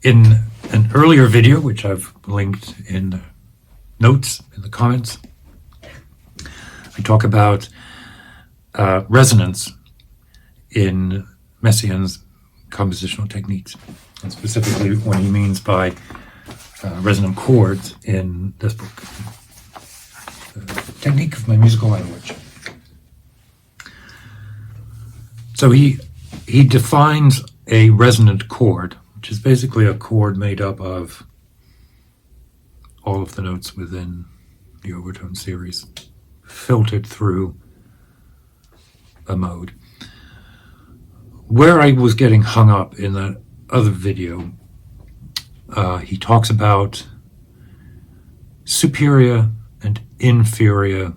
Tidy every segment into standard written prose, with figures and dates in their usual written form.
In an earlier video, which I've linked in the notes, in the comments, I talk about resonance in Messiaen's compositional techniques, and specifically what he means by resonant chords in this book, the technique of my musical language. So he defines a resonant chord, which is basically a chord made up of all of the notes within the overtone series, filtered through a mode. Where I was getting hung up in that other video, he talks about superior and inferior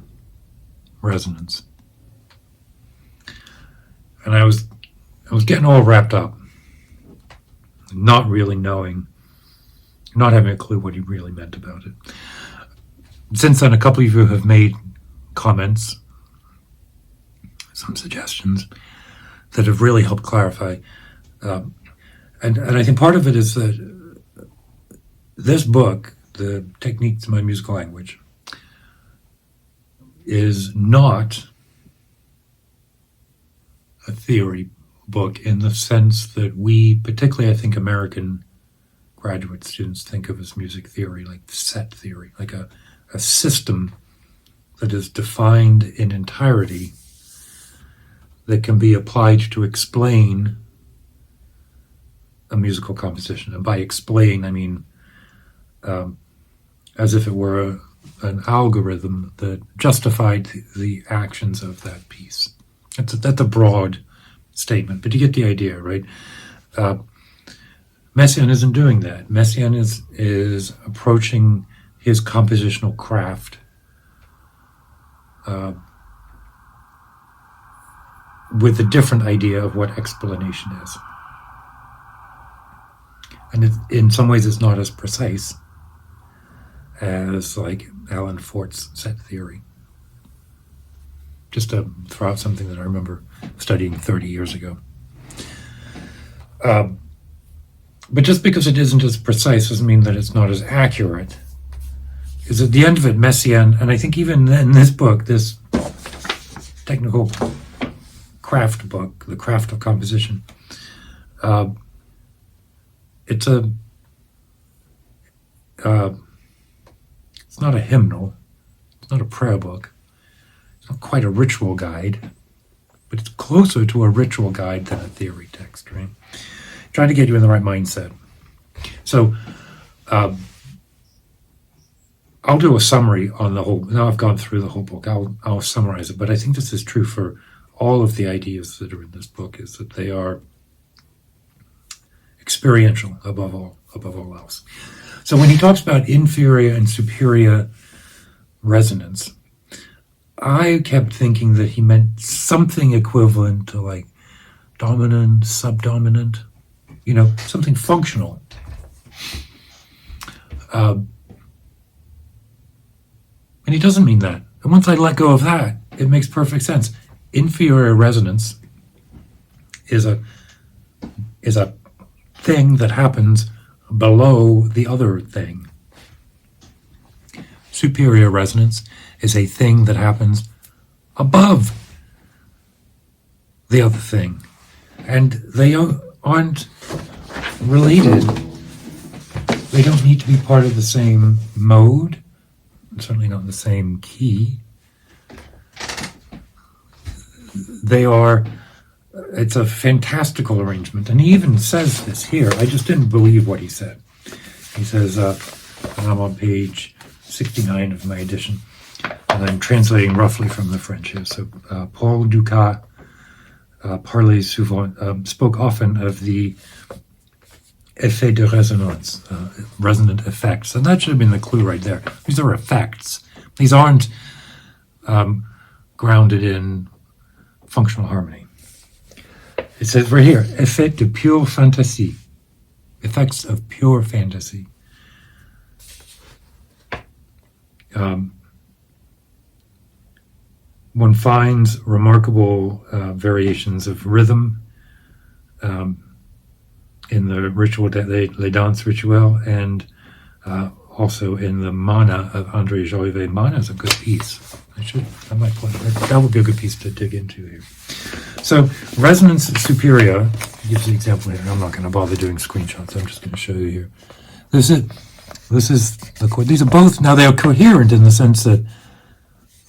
resonance. And I was getting all wrapped up, not really knowing, not having a clue what he really meant about it. Since then, a couple of you have made comments, some suggestions that have really helped clarify. And I think part of it is that this book, The Techniques of My Musical Language, is not a theory book in the sense that we, particularly I think American graduate students, think of as music theory, like set theory, like a system that is defined in entirety that can be applied to explain a musical composition. And by explain, I mean as if it were an algorithm that justified the actions of that piece. That's a broad statement, but you get the idea, right? Messiaen isn't doing that. Messiaen is approaching his compositional craft with a different idea of what explanation is. And in some ways it's not as precise as like Alan Fort's set theory. Just to throw out something that I remember studying 30 years ago. But just because it isn't as precise doesn't mean that it's not as accurate. Because at the end of it, Messiaen, and I think even in this book, this technical craft book, The Craft of Composition, it's not a hymnal, it's not a prayer book, it's not quite a ritual guide, but it's closer to a ritual guide than a theory text, right? Trying to get you in the right mindset. So I'll do a summary on the whole. Now I've gone through the whole book, I'll summarize it, but I think this is true for all of the ideas that are in this book, is that they are experiential above all else. So when he talks about inferior and superior resonance, I kept thinking that he meant something equivalent to like dominant, subdominant, something functional. And he doesn't mean that. And once I let go of that, it makes perfect sense. Inferior resonance is a thing that happens below the other thing. Superior resonance is a thing that happens above the other thing. And they aren't related. They don't need to be part of the same mode, certainly not in the same key. It's a fantastical arrangement. And he even says this here. I just didn't believe what he said. He says, and I'm on page 69 of my edition, and I'm translating roughly from the French here. So Paul Dukas parlait souvent, spoke often of the effet de résonance, resonant effects. And that should have been the clue right there. These are effects. These aren't grounded in functional harmony. It says right here, effet de pure fantaisie, effects of pure fantasy. One finds remarkable variations of rhythm in the ritual, les danses rituel, and also in the Mana of André Jolivet. Mana is a good piece. I might play that would be a good piece to dig into here. So resonance superior gives the example here. I'm not going to bother doing screenshots. I'm just going to show you here. This is the chord. These are both, now they are coherent in the sense that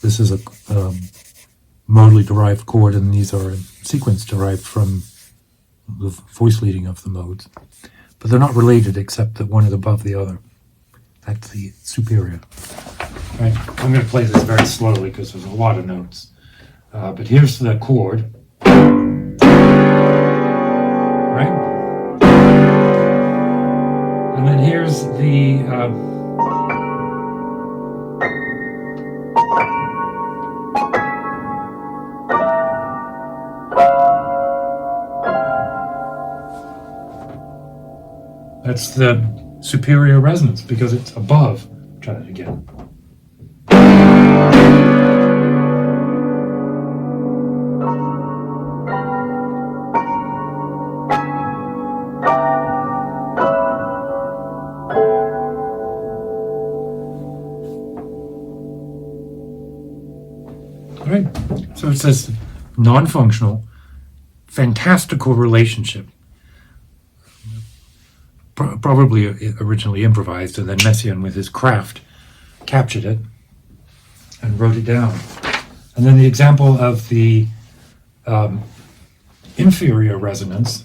this is a modally derived chord, and these are a sequence derived from the voice leading of the modes. But they're not related except that one is above the other. That's the superior. Right. I'm going to play this very slowly because there's a lot of notes. But here's the chord. Right? And then here's the that's the superior resonance because it's above. Try that again. All right. So it says non-functional, fantastical relationship. Probably originally improvised, and then Messiaen with his craft captured it and wrote it down. And then the example of the inferior resonance.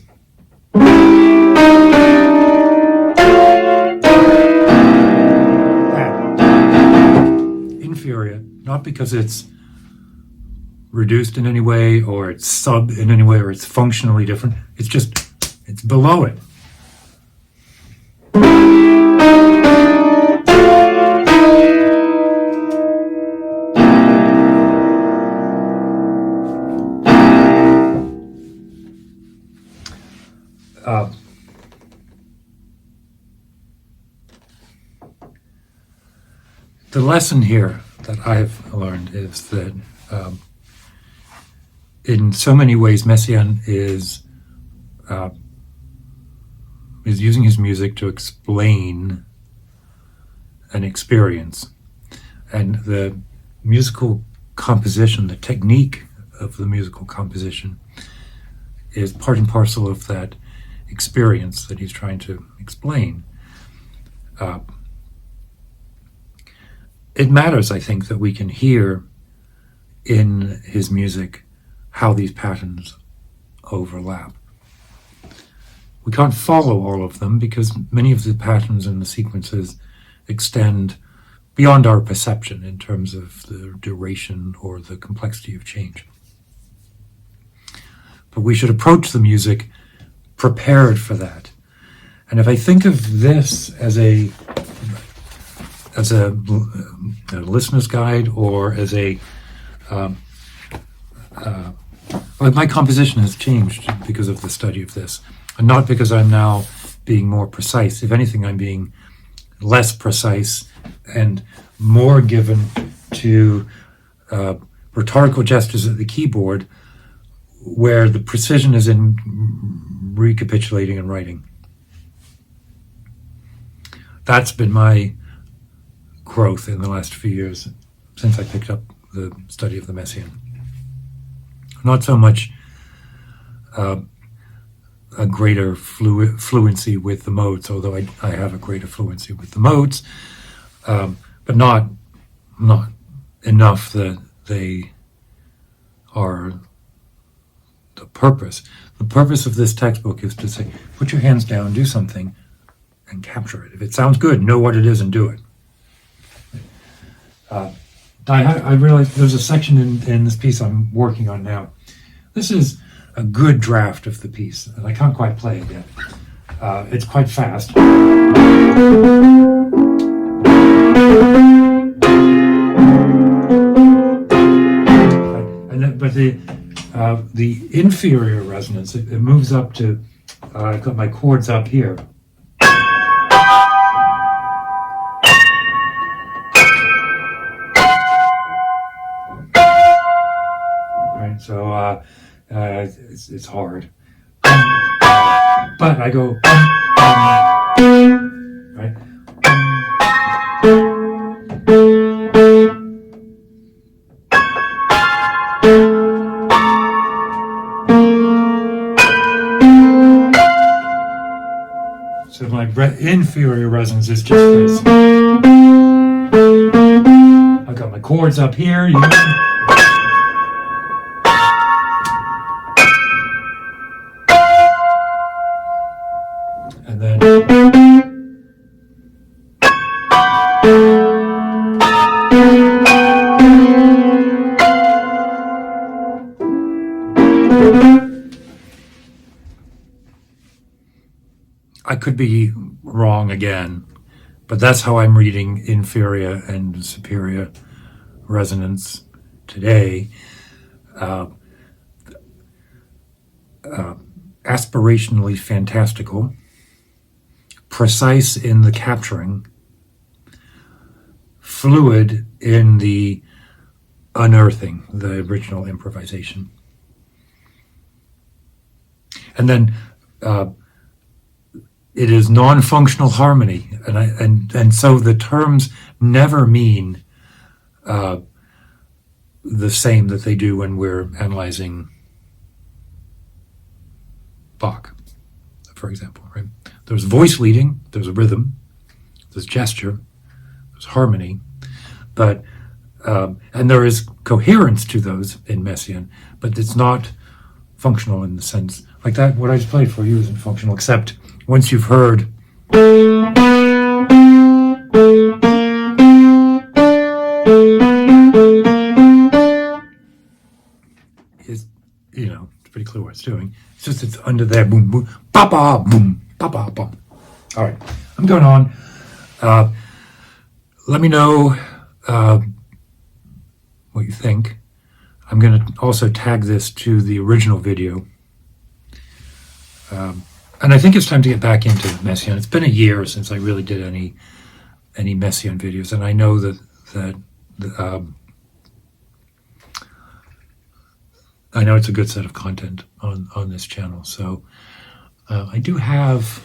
Inferior, not because it's reduced in any way or it's sub in any way or it's functionally different. It's just, it's below it. The lesson here that I've learned is that in so many ways Messiaen is using his music to explain an experience, and the musical composition, the technique of the musical composition, is part and parcel of that experience that he's trying to explain. It matters, I think, that we can hear in his music how these patterns overlap. We can't follow all of them because many of the patterns and the sequences extend beyond our perception in terms of the duration or the complexity of change. But we should approach the music prepared for that. And if I think of this as a listener's guide or as my composition has changed because of the study of this, and not because I'm now being more precise. If anything, I'm being less precise and more given to rhetorical gestures at the keyboard, where the precision is in recapitulating and writing. That's been my growth in the last few years since I picked up the study of the Messiaen. Not so much a greater fluency with the modes, although I have a greater fluency with the modes, but not enough that they are the purpose. The purpose of this textbook is to say, put your hands down, do something, and capture it. If it sounds good, know what it is and do it. I realized there's a section in this piece I'm working on now. This is a good draft of the piece, and I can't quite play it yet. It's quite fast. But the inferior resonance, it moves up to, I've got my chords up here. Right, so it's hard. but I go, right? So my inferior resonance is just this. I've got my chords up here, you know. And then I could be wrong again, but that's how I'm reading inferior and superior resonance today. Aspirationally fantastical, precise in the capturing, fluid in the unearthing, the original improvisation. And then it is non-functional harmony, and so the terms never mean the same that they do when we're analyzing Bach, for example, right? There's voice leading, there's a rhythm, there's gesture, there's harmony, but and there is coherence to those in Messiaen, but it's not functional in the sense like that. What I just played for you isn't functional, except once you've heard is, you know, it's pretty clear what it's doing. It's just it's under there, boom, boom, ba ba, boom, ba ba, boom. All right, I'm going on. Let me know what you think. I'm going to also tag this to the original video. And I think it's time to get back into Messiaen. It's been a year since I really did any Messiaen videos, and I know that I know it's a good set of content on this channel. So I do have.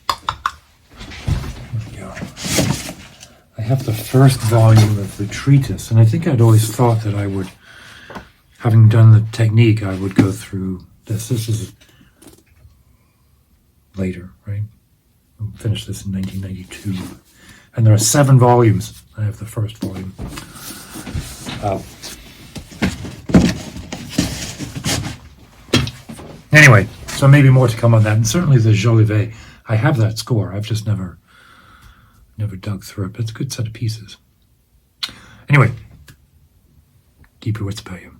There we go. I have the first volume of the treatise, and I think I'd always thought that I would, having done the technique, I would go through this. This is later, right? I finished this in 1992. And there are 7 volumes. I have the first volume. Anyway, so maybe more to come on that. And certainly the Jolivet, I have that score. I've just never dug through it, but it's a good set of pieces. Anyway, keep your wits about you.